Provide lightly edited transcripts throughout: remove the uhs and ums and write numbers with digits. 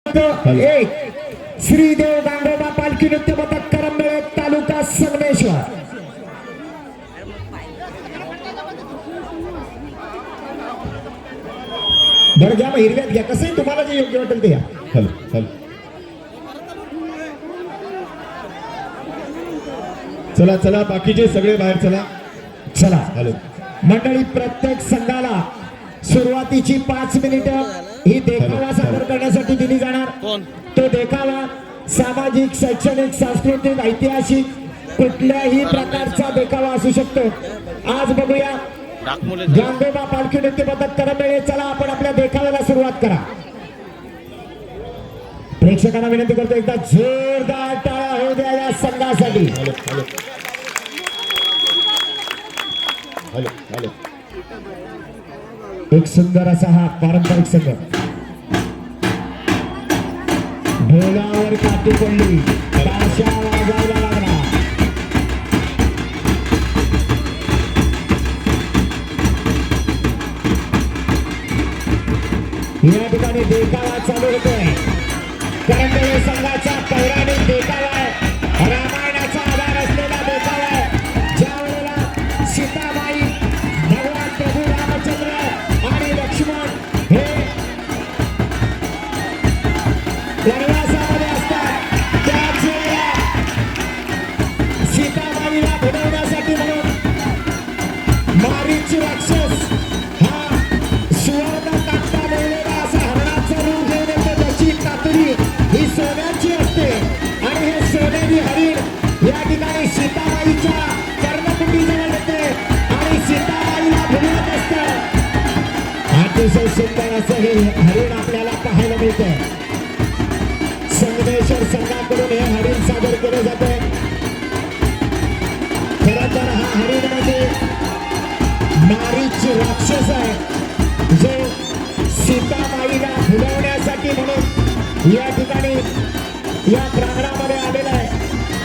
एक श्रीदेव गांगोबा पालखी नृत्य पथक करंबेळे तालुका संगमेश्वर. बरं घ्या, हिरव्यात घ्या, कसं आहे तुम्हाला जे योग्य वाटेल ते या. हॅलो हॅलो, चला चला, बाकीचे सगळे बाहेर चला. चला हॅलो मंडळी, प्रत्येक संघाला सुरुवातीची 5 मिनिटं ही देखावा सादर करण्यासाठी दिली जाणार. तो देखावा सामाजिक, शैक्षणिक, सांस्कृतिक, ऐतिहासिक कुठल्याही प्रकारचा देखावा असू शकतो. आज बघूया गांगोबा पालखी नृत्य पथक करंबेळे. चला आपण आपल्या देखाव्याला सुरुवात करा. प्रेक्षकांना विनंती करतो, एकदा जोरदार टाळ्या होऊ द्या या संघासाठी. Hello hello hello hello. एक सुंदर असा हा पारंपरिक संघ. ढोलावर काठी पडली, ताशा वाजवायला लागला. या ठिकाणी देखावा चालू होतोय. करंबेळे संघाचा पौराणिक देखावा आहे, रामायणाचा आधार असलेला देखावा आहे. ज्या वेळेला सीताबाई, भगवान प्रभू रामचंद्र आणि लक्ष्मण हे वनवासामध्ये असतात, त्याच वेळेला सीताबाईला बुडवण्यासाठी म्हणून मारीच राक्षस हा सुवर्ण काटा लिहिलेला असा हरणाचा रूप घेऊन येतो. त्याची कातडी ही सोन्याची असते आणि हे सोनेरी हरिण या ठिकाणी सीताबाईच्या कर्णकुटीजवळ येते आणि सीताबाईला बुडवत असतं. अतिशय सुंदर असं हे हरिण आपल्याला पाहायला मिळते. संगमेश्वर संघाकडून हे हरिण सादर केले जाते. खरं तर हा हरिण म्हणजे मारीच राक्षस आहे, जो सीताबाईला भुलवण्यासाठी म्हणून या ठिकाणी या प्रांगणामध्ये आलेला आहे.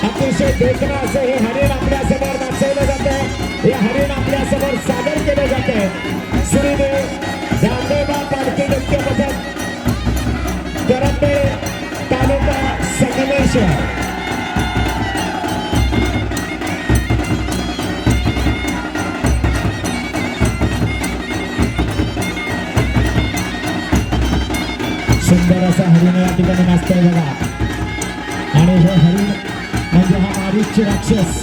अतिशय देखणं असं हे हरिण आपल्या समोर नाचवलं जाते. हे हरिण आपल्या समोर सादर केले जाते. श्रीदेव गांगोबा पालखी नृत्य पथक करंबेळे तालुका संगमेश्वर. सुंदर असा हरिण या ठिकाणी नाचतोय बघा. आणि हे हरिण म्हणजे हा मारीच राक्षस,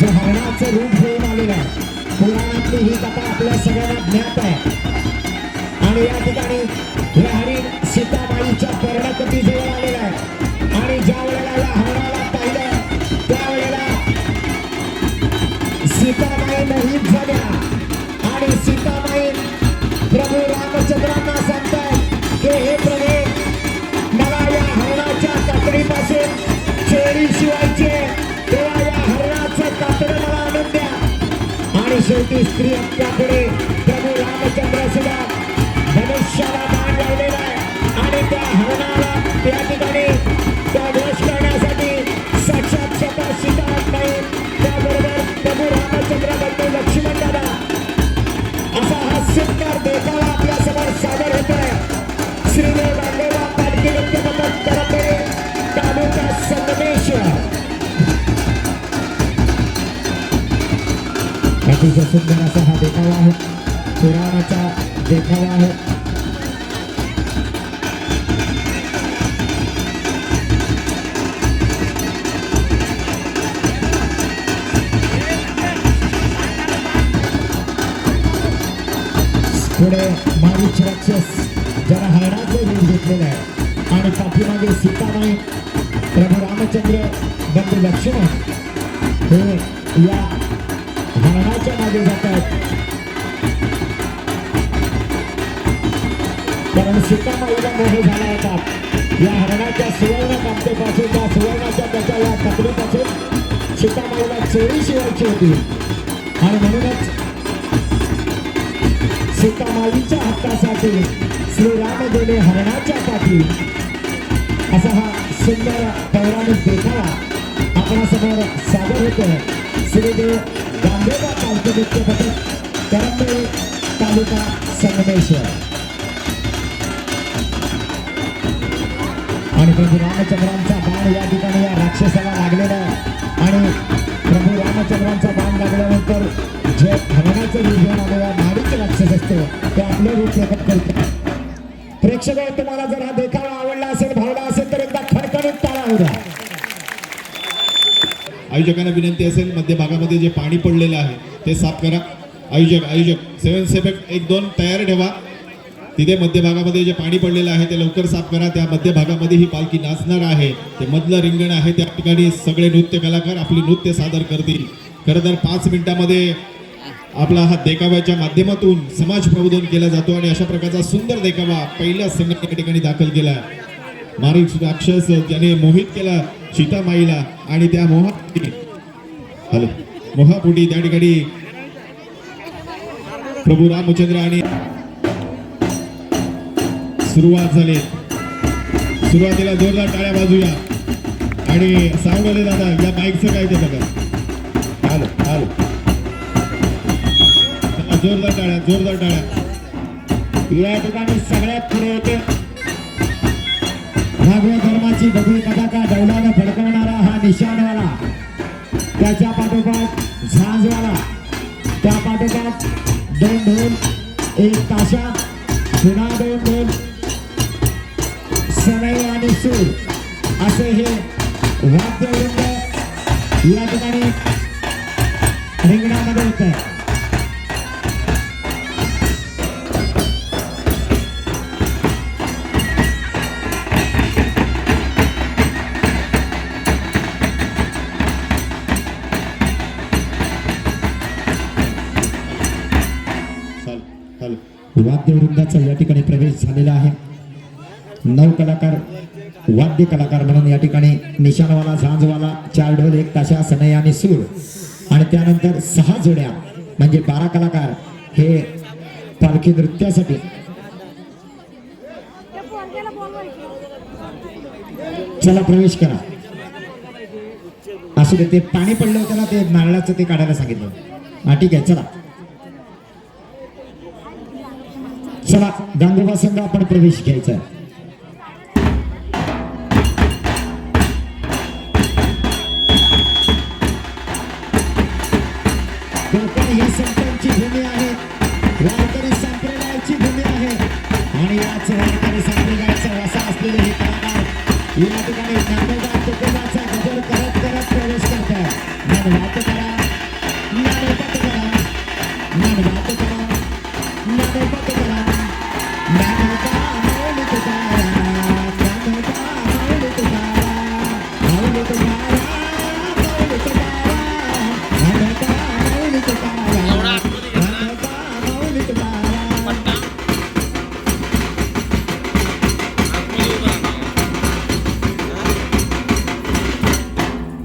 जो हरणाचं रूप घेऊन आलेला आहे. पुराणातली ही कथा आपल्या सगळ्यांना ज्ञात आहे. आणि या ठिकाणी हे हरिण सीताबाईच्या कर्णकुटीजवळ आलेला आहे. आणि ज्या वेळेला या हरणाला पाहिलं त्यावेळेला सीताबाई मोहित झाल्या आणि सीताबाई प्रभू रामचंद्रांना सांगतायत की हे प्रभू, मला या हरणाच्या कातडीपासून चोरी शिवायची, तेव्हा या हरणाचं कातडं मला आणून द्या. आणि शेवटी स्त्री हक्कापुढे प्रभू रामचंद्र सुद्धा धनुष्याला बाण लावलेला आहे आणि त्या हरणाला त्या ठिकाणी त्या वश करण्यासाठी साक्षात स्वतः सीताबाई, त्याबरोबर प्रभू रामचंद्र बंधू लक्ष्मण दादा असा हा सुंदर देखावा आपल्या समोर सादर होतोय. श्रीदेव गांगोबा पालखी नृत्य पथक करंबेळे तालुका संगमेश्वर. अतिशय सुंदर असा हा देखावा आहे, पुराणाचा देखावा आहे. पुढे मारीच राक्षस ज्याला हरणाचं रूप घेतलेलं आहे आणि पाठीमागे सीताबाई, प्रभू रामचंद्र बंधू लक्ष्मण हे या हरणाच्या मागे जातात. कारण सीताबाईला मोह झाला होता या हरणाच्या सुवर्ण कामतेपासून, त्या सुवर्णाच्या त्याच्या या कातडीपासून सीताबाईला चोरी शिवायची होती. आणि म्हणूनच सीतामाईच्या हक्कासाठी श्रीराम गेले हरणाच्या पाठी. असा हा सुंदर पौराणिक देखावा आपणासमोर सादर होतोय. श्रीदेव गांगोबा पालखी नृत्य पथक करंबेळे तालुका संगमेश्वर. प्रभू रामचंद्रांचा बाण या ठिकाणी या राक्षसाला लागलेला आहे आणि प्रभू रामचंद्रांचा बाण लागल्यानंतर जे हरणाचं रूप घेऊन आलेला नाडीचे राक्षस असतो ते आपलं रूप प्रकट करतो. प्रेक्षक तुम्हाला जर हा देखावा आवडला असेल भावला असेल तर एकदा खडखडीत टाळा होऊ द्या. आयोजकांना विनंती असेल मध्य भागामध्ये जे पाणी पडलेलं आहे ते साफ करा. आयोजक सेवक 1-2 तयार ठेवा. तिथे मध्य भागामध्ये जे पाणी पडलेलं आहे ते लवकर साफ करा. त्या मध्य भागामध्ये ही पालखी नाचणार आहे. ते मधलं रिंगण आहे त्या ठिकाणी सगळे नृत्य कलाकार आपली नृत्य सादर करतील. खरं तर 5 मिनिटांमध्ये आपला हा देखाव्याच्या माध्यमातून समाज प्रबोधन केला जातो आणि अशा प्रकारचा सुंदर देखावा पहिल्या संघटने या ठिकाणी दाखल केला. मारीक राक्षस ज्याने मोहित केला सीतामाईला आणि त्या मोहापोटी त्या ठिकाणी प्रभू रामचंद्र आणि सुरुवात झाली. सुरुवातीला जोरदार टाळ्या बाजूया आणि सावंगले दादा या माईकचं काय ते बघा. जोरदार टाळ्या या ठिकाणी सगळ्यात पुढे होते भगव्या धर्माची भगवी पताका डौलानं फडकवणारा हा निशाणवाला, त्याच्या पाठोपाठ झांजवाला, त्या पाठोपाठ 2 ढोल 1 ताशा पुन्हा 2 ढोल सनई आणि सूर असे हे वाद्यवृंद या ठिकाणी रिंगणामध्ये होत आहे. वाद्यवृंदाचा या ठिकाणी प्रवेश झालेला आहे. 9 कलाकार वाद्य कलाकार म्हणून या ठिकाणी निशाणवाला, झांजवाला, 4 ढोल 1 ताशा सनई आणि सूर आणि त्यानंतर 6 जोड्या म्हणजे 12 कलाकार हे पालखी नृत्यासाठी चला प्रवेश करा. असू दे, ते पाणी पडलं होतं ना, ते नारळाचं ते काढायला सांगितलं. हा ठीक आहे, चला चला गांगोबा संघ आपण प्रवेश घ्यायचा आहे. कोकण ही संतांची भूमी आहे, वारकरी संप्रदायाची भूमी आहे आणि याच वारकरी संप्रदायाचा वसा असलेले हे कलाकार या ठिकाणी ज्ञानोबा तुकोबाचा गजर करत करत प्रवेश करतात. ज्ञानवात करा, ज्ञानोपत करा, ज्ञानवात करा, ज्ञानोपत करा.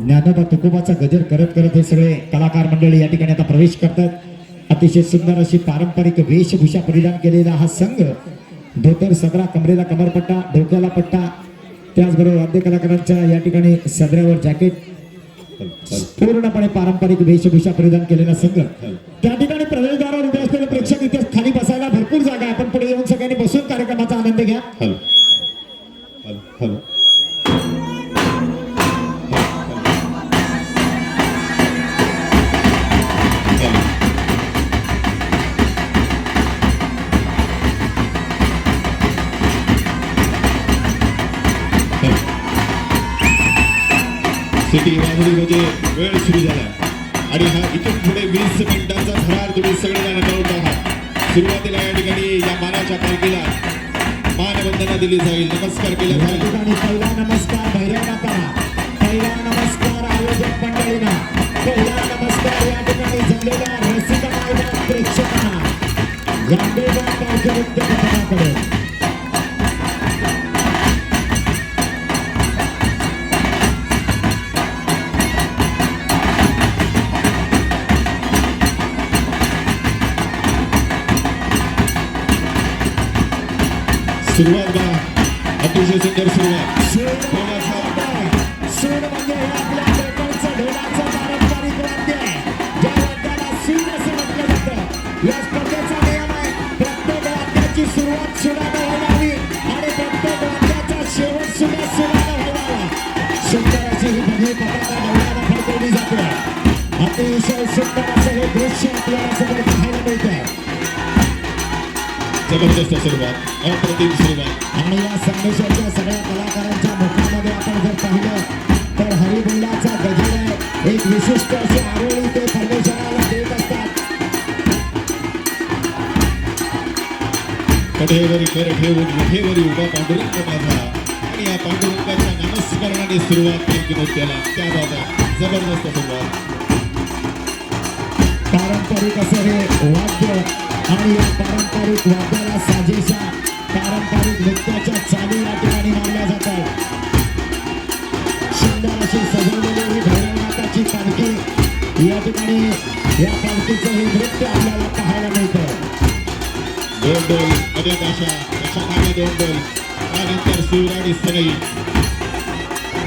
ज्ञानोबा तुकोबाचा गजर करत करत हे सगळे कलाकार मंडळी या ठिकाणी आता प्रवेश करतात. अतिशय सुंदर अशी पारंपरिक वेशभूषा परिधान केलेला हा संघ, धोतर, सदरा, कमरेला कमरपट्टा, डोक्याला पट्टा, त्याचबरोबर वाद्य कलाकारांच्या या ठिकाणी सदऱ्यावर जॅकेट, पूर्णपणे पारंपरिक वेशभूषा परिधान केलेला संघ. त्या ठिकाणी प्रवेशद्वारावर उभे असलेले प्रेक्षक इथे खाली बसायला भरपूर जागा आहे. आपण पुढे येऊन सगळ्यांनी बसून कार्यक्रमाचा आनंद घ्या. सिटी म्हणजे वेळ सुरू झाला आणि हा इथून पुढे 20 मिनिटांचा थरार तुम्ही सगळेजण कळवत आहात. सुरुवातीला या ठिकाणी या मानाच्या पालखीला मानवंदना दिली जाईल, नमस्कार केला जाईल. पहिला नमस्कार भैरवनाथा, पहिला नमस्कार आयोजक मंडळींना, पहिला नमस्कार या ठिकाणी जमलेल्या रसिक मायदान प्रेक्षकांना, गांधीबाग पालखी नृत्य पथकाकडे. सुरुवात बा अतिशय सुंदर सुरुवात. सूर म्हणजे आपल्या कोकणचं ढोलाचं पारंपरिक वाद्य आहे, ज्या वाद्याला सूर असं म्हटलं जातं. या स्पर्धेचा नियम आहे, प्रत्येक वाद्याची सुरुवात सुरानं व्हावी आणि प्रत्येक वाद्याचा शेवट सुद्धा सुंदर अशी ही भगवी पताका डौलाला फडकवली जाते. अतिशय सुंदर असं हे दृश्य आपल्याला समोर पाहायला मिळतंय. जबरदस्त सुरुवात, अप्रतिम सुरुवात. आणि या संदेशाच्या सगळ्या कलाकारांच्या मुखामध्ये आपण जर पाहिलं तर हरिबुल्लाचा गजर आहे. एक विशिष्ट अशी आरोळी ते परमेश्वराला देत असतात. कढेवरी कर ठेवून विठेवरी उभा पांडुरंग माझा. आणि या पांडुरंगाच्या नामस्मरणाने सुरुवात केली नृत्याला. त्या बाबा जबरदस्त सुरुवात. पारंपरिक असं हे वाद्य आणि या पारंपरिक वाद्याला साजेशा पारंपरिक नृत्याच्या चाली या ठिकाणी मानल्या जातात. सुंदर अशी सजवलेली ही भैरवनाथाची पालखी या ठिकाणी या पालखीचं हे नृत्य आपल्याला पाहायला मिळतं. दोन डोल मध्ये काशा, त्याच्या मागे दोन डोल, त्यानंतर सूर आणि सनई,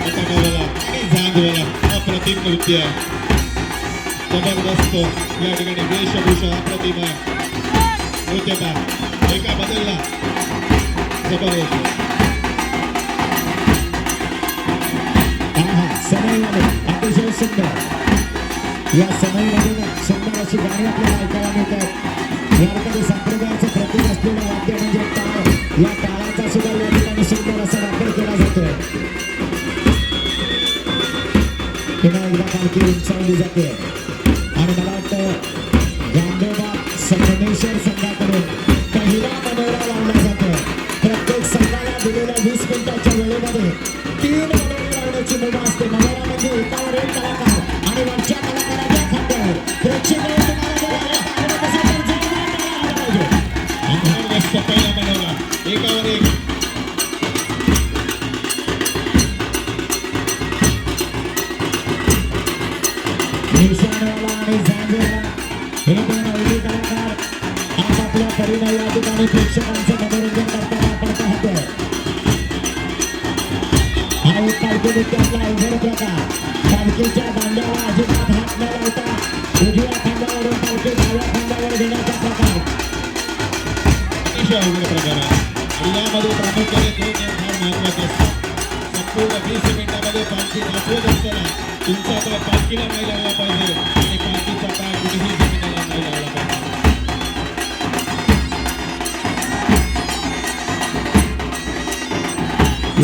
पटाकावाला आणि झांजवाला. अप्रतिम नृत्य, जबरदस्त. या ठिकाणी वेशभूषा अप्रतिम आहे. नृत्यकार एका बदलला, जबरदस्त. समयमध्ये अतिशय सुंदर. या समयमध्ये सुंदर अशी गाणी आपल्याला ऐकायला मिळतात. वारकरी संप्रदायाचं प्रतीक असलेलं वाद्य म्हणजे टाळ. या टाळाचा सुद्धा या ठिकाणी सुंदर असा वापर केला जातोय. पुन्हा एकदा पालखी उंचावली जाते आणि मला वाटतं गांधोबा संगमेश्वर संघाकडून पहिला मनोरा लावला जातो. प्रत्येक संघाला दिलेल्या 20 मिनिटाच्या वेळेमध्ये 3 मनोरे लावण्याची मुभा असते. मनोरा म्हणजे एकावर एक कलाकार आणि वरच्या कलाकाराच्या खांद्यावर प्रेक्षकांनी तुम्हाला जर आवडत असेल तर जोरदार टाळ्या वाजवायला पाहिजे. जबरदस्त पहिला मनोरा, एकावर एक. निशाणवाला आणि झांजवाला हे दोन अवधी कलाकार आपापल्या परीने या ठिकाणी प्रेक्षकांचं मनोरंजन करताना आपण पाहतोय. हा एक पालखी नृत्यातला अवघड प्रकार. पालखीच्या दांड्याला अजिबात हात न लावता उजव्या खांद्यावरून पालखी डाव्या खांद्यावर घेण्याचा प्रकार. अतिशय अवघड प्रकार आहे. आणि यामध्ये प्रामुख्याने दोन नियम फार महत्वाचे असतात. संपूर्ण 20 मिनिटांमध्ये पालखी नाचवत असताना तुमचा पाय पालखीला नाही लावला पाहिजे आणि पालखीचा पाय कुठेही जमिनीला नाही लावला पाहिजे.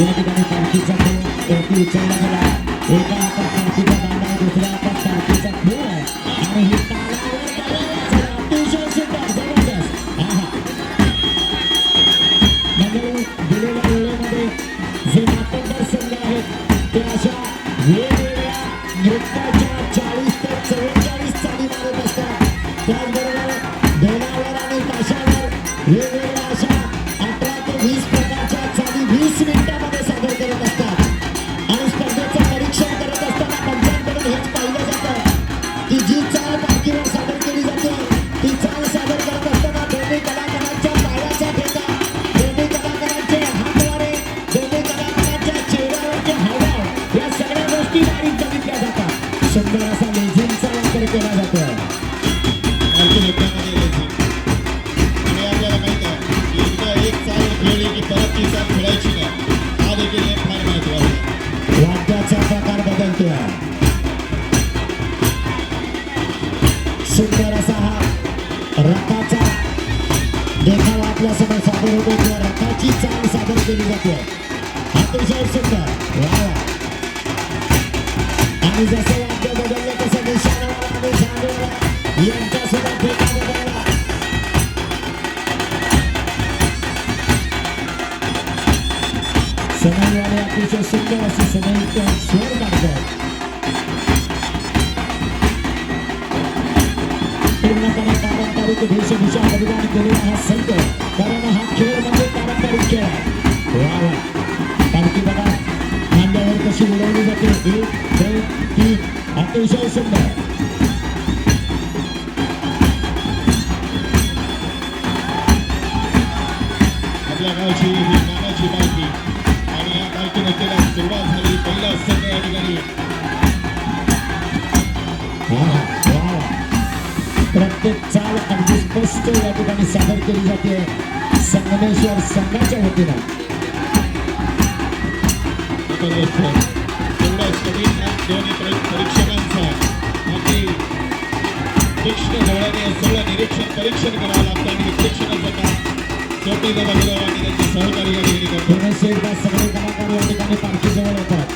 या ठिकाणी पालखीचा खूप ओळखी उचलला गेला. एका हातात पालखीचा दांडा आहे, दुसऱ्या हातात पालखीचा खूप आहे आणि ही तालावर तालावर अतिशय सुंदर जबरदस्त. मंडळी दिलेल्या वेळेमध्ये जे मातब्बर संघ आहेत ते अशा वेगवेगळ्या नृत्याच्या 40 ते 44 चाली मारत असतात. त्याचबरोबर ढोलावर आणि ताशावर वेगवेगळ्या अशा 18 ते 20 प्रकारच्या चाली 20 मिनिटांमध्ये सादर करत असतात. आणि स्पर्धेचं परीक्षण करत असताना पंचांकडून हेच पाहिलं जातं की जी चाल पालखीवर सादर केली जाते ती चाल सादर करत असताना दोन्ही कलाकारांच्या पायाचा ठेका, दोन्ही कलाकारांचे हातवारे, दोन्ही कलाकारांच्या चेहऱ्यावरचे हावभाव या सगळ्या गोष्टी बारीक बघितल्या जातात. सुंदर असा लेझिमचा वापर केला जातो. पालखी नृत्यामध्ये लेझिम. आणि आपल्याला माहित आहे की एकदा एक चाल खेळली की परत ती चाल खेळायची नाही. हा देखील एक फार महत्वाचा आहे. वाद्याचा प्रकार बदलतोय. सुंदर असा हा रथाचा देखावा आपल्यासमोर सादर होतो किंवा रथाची चाल सादर केली जाते. अतिशय सुंदर. वा वा. आणि जसं वाद्य बदललं तसं निशाणवाला आणि झांजवाला यांचा सुद्धा ठेका बदलला. समयवाले अतिशय सुंदर अशी समययुक्त स्वर काढतात. पूर्णपणे पारंपरिक वेशभूषा परिधान केलेला हा संघ, कारण हा खेळ म्हणजे पारंपरिक खेळ आहे. वा वा. पालखी बघा खांद्यावर कशी उडवली जाते. 1, 2, 3. अतिशय सुंदर. आपल्या गावची ही मानाची पालखी आणि या पालखी नृत्याला सुरुवात झाली. पहिला संघ या ठिकाणी प्रत्येक चाल अगदी स्पष्ट या ठिकाणी सादर केली जाते संगमेश्वर संघाच्या वतीनं. महत्वाचं असतं. तेवढंच कमी दोन्ही परीक्षकांचा अगदी तीक्ष्ण डोळ्याने सगळं परीक्षण करावं लागतं आणि विश्लेषणाचं काम शेवटी जबाबदार आणि त्यांचे सहकारी या ठिकाणी करतात. गणेश शेठदा सगळे कलाकार या ठिकाणी पालखीजवळ येतात.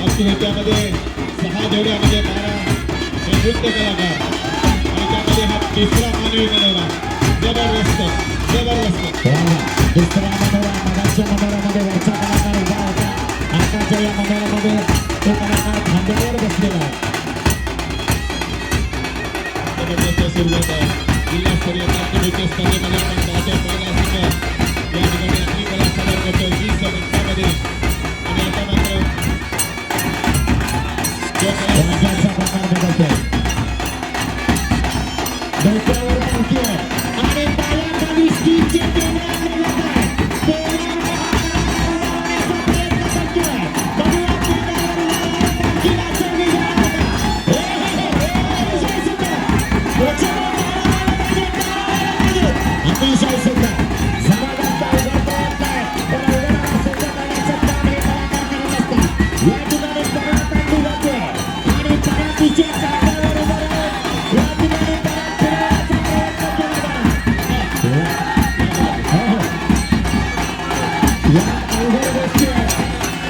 आज नृत्यामध्ये 6 जोड्यामध्ये 12 हे नृत्य कलाकार आणि त्यामध्ये हा तिसरा मानवी मनोरा. जबरदस्त जबरदस्त. दुसऱ्या मनोरा मगाच्या मनोरामध्ये वरचा कलाकार उभा होता. आताच्या या मनोरामध्ये तो कलाकार खांद्यावर बसलेला आहे. जबरदस्त सुरुवात आहे. जिल्हास्तरीय नाट्यनृत्य स्पर्धेमध्ये आपण पाहतो पहिला संघ या ठिकाणी आपली कला सादर करतो 20 मिनिटांमध्ये आणि आता मात्र जो वाजवायचा प्रकार बदलतोय. डोक्यावर पालखी आहे आणि पायाखाली स्टीलचे पेंढे आणले जात आहे. पेंढ्यामध्ये हा कलाकार उभा राहण्याचा प्रयत्न करतोय. बघूया पेंढ्यावर उभा राहून पालखी नाचवली जाणार का? अतिशय सुंदर. अतिशय सुंदर. जबरदस्त उभा प्रयत्न आहे. पण अवघड सज्ज करण्याचं काम हे कलाकार करत असतात. या ठिकाणी परात आणली जाते आणि परातीच्या काठावर उभं राहून या ठिकाणी परात फिरवण्याचा प्रयत्न केला जातो. या अवघड गोष्टी आहेत.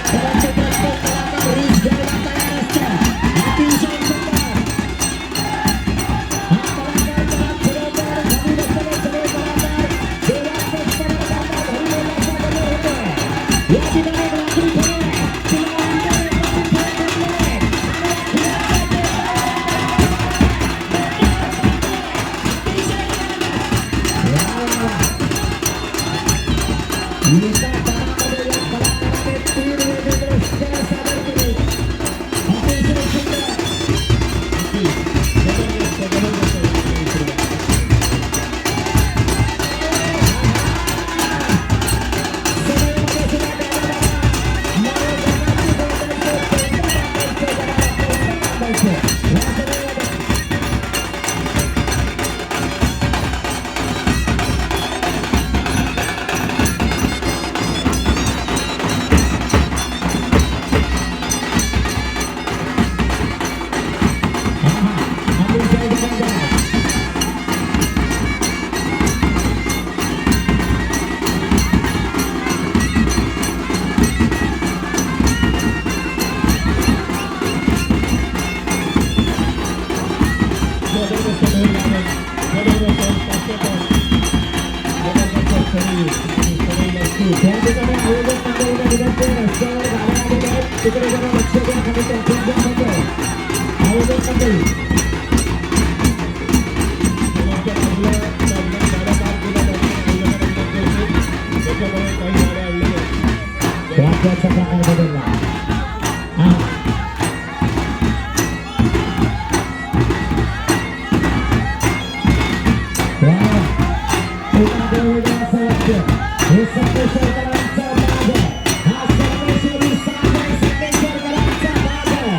परंतु प्रत्येक कलाकार रिस्क घ्यायला तयार असतात. अतिशय सुंदर. हा कलाकार परात फिरवतो आणि खाली बसलेले सगळे कलाकार देवाचं स्मरण करतात. हरिबोलाचा गजर होतोय. या ठिकाणी रात्री फळे तुला अंतर एकाची फळे घेतले आणि या एका तालामध्ये या कलाकाराने 3 वेगवेगळे स्वर सादर केले. अतिशय सुंदर. सगळ्यामध्ये सुद्धा गाणं बघा. माळे जगाची बोलायचं, पेंढा बांधायचं, जगाला पेंढा बांधायचं. या सगळ्यामध्ये अतिशय सुंदर. त्या ठिकाणी आयोजक मंडळीने विनंती आहे. रस्त्यावर गाड्या आलेल्या आहेत. तिकडे जरा लक्ष द्या. खाली ट्रॅफिक जाम होतोय. आयोजक मंडळी वाद्याचा प्रकार बदलला. हे संदेश्वरकरांचा बाग आहे. हा संदेश्वरी साज आहे. संदेश्वरकरांचा बाग आहे.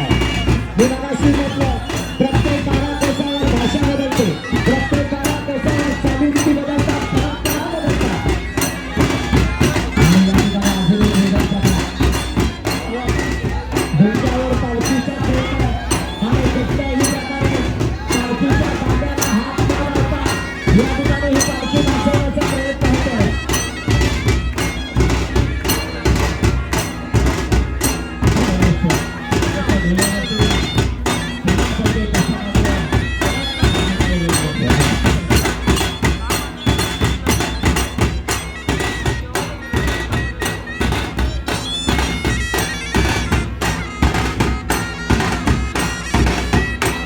मी मगाशी म्हटलं प्रत्येक 12 कोसावर भाषा बदलते. प्रत्येक 12 कोसावर चालीरीती बदलतात. परंपरा बदलतात. आणि या ठिकाणी अजून एक वेगळा प्रकार. डोक्यावर पालखीचा पेंढा आणि कुठल्याही प्रकारे पालखीच्या कांद्याला हात न लावता या ठिकाणी ही पालखी नाचवण्याचा प्रयत्न होतोय.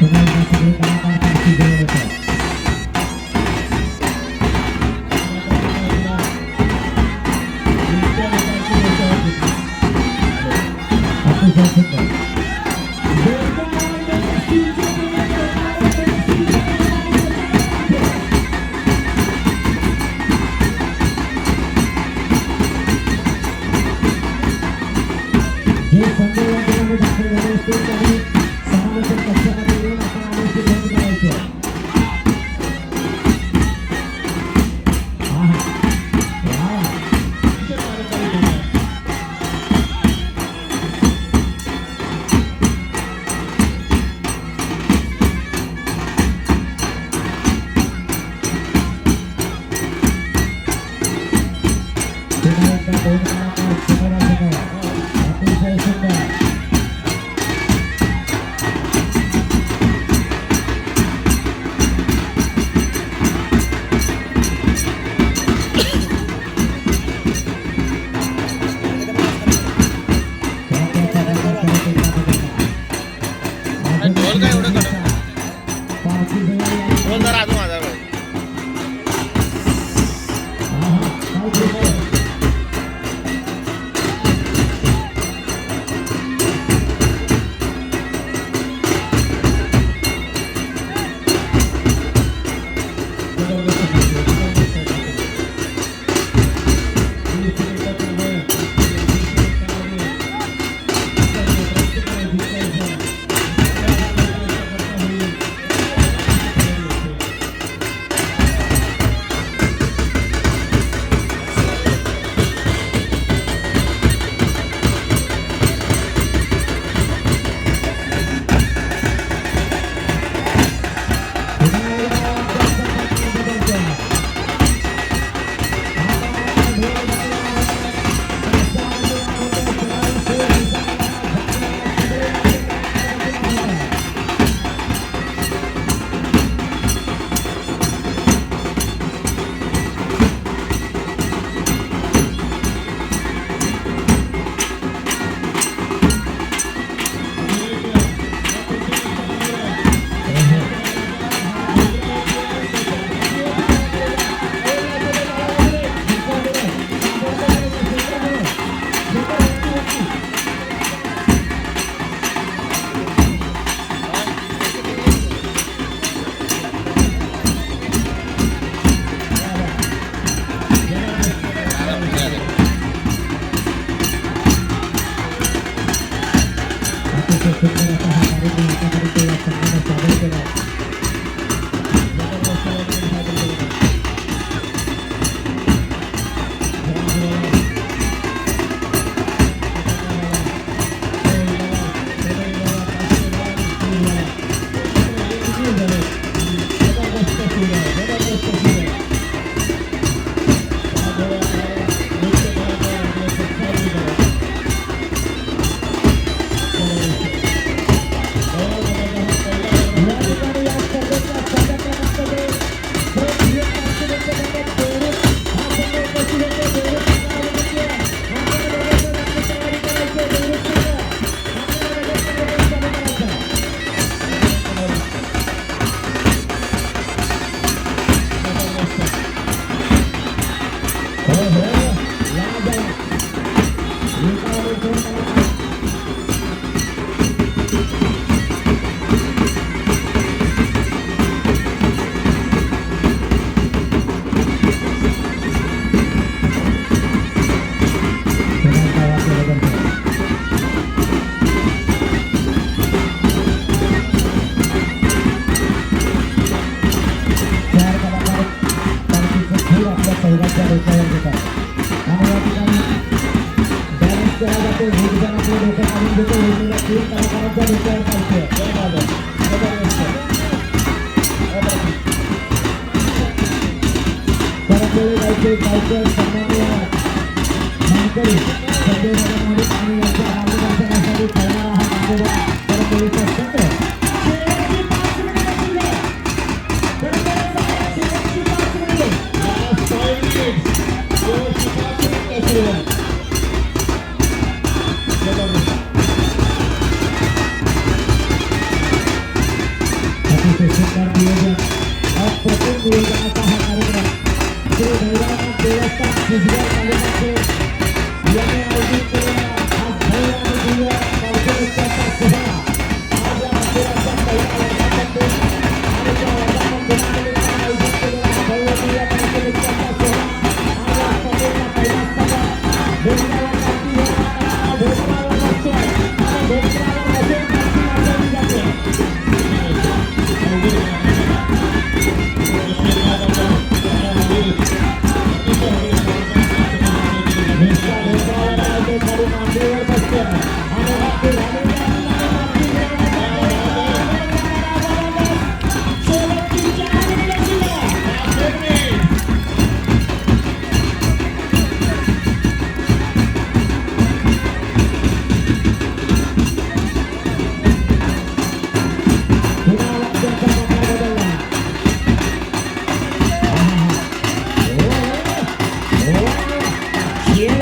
पुन्हा सगळे कलाकार पालखीजवळ येतात. अतिशय सुंदर. जे संजय या ठिकाणी दाखल झाले असतील त्यांनी समालोचन कक्षामध्ये येऊन आपण आलेची नोंद करायची. दोन कलाकार समोरासमोर. अतिशय सुंदर. ढोल काय एवढं कडक पाचवी जवळ ढोल जरा अजून माझ्याकडे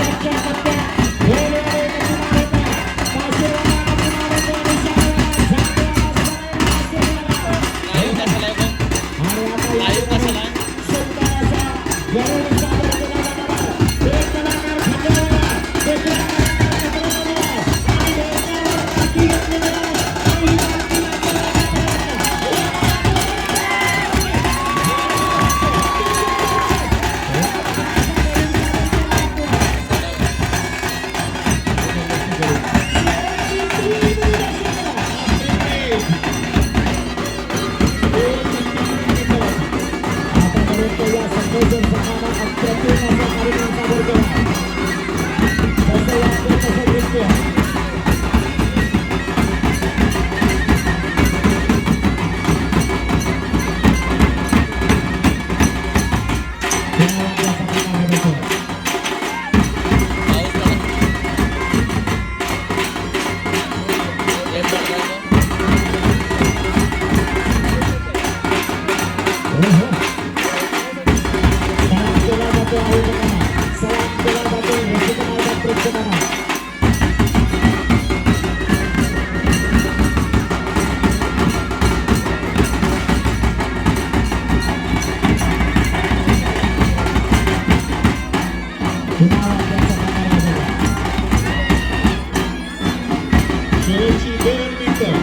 शेवटच्या टप्प्यात रेल्वे शेवटची 2 मिनिटं.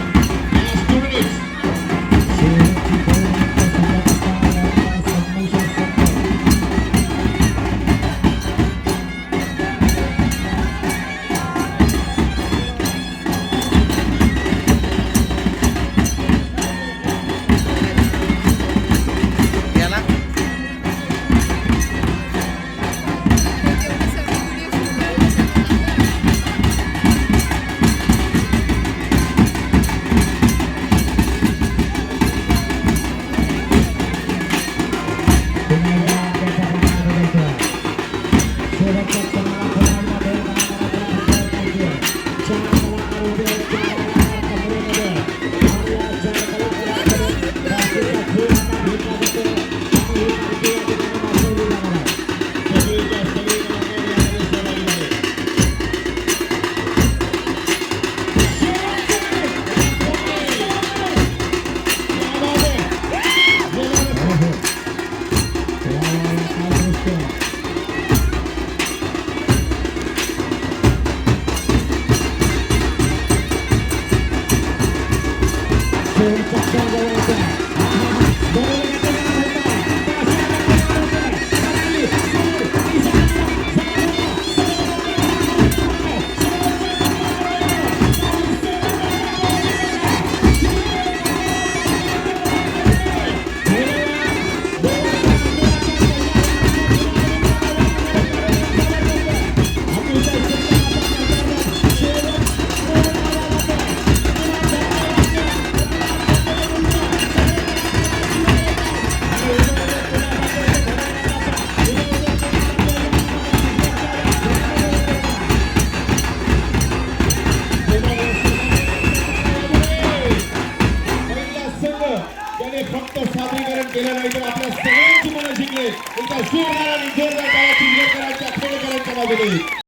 Last 2 minutes. फक्त सादरीकरण केलं नाही तर आपल्या सगळ्यांची मनं जिंकले. एकदा जोरदार आणि जोरदार टाळ्या खेळकरांच्या बाजूने.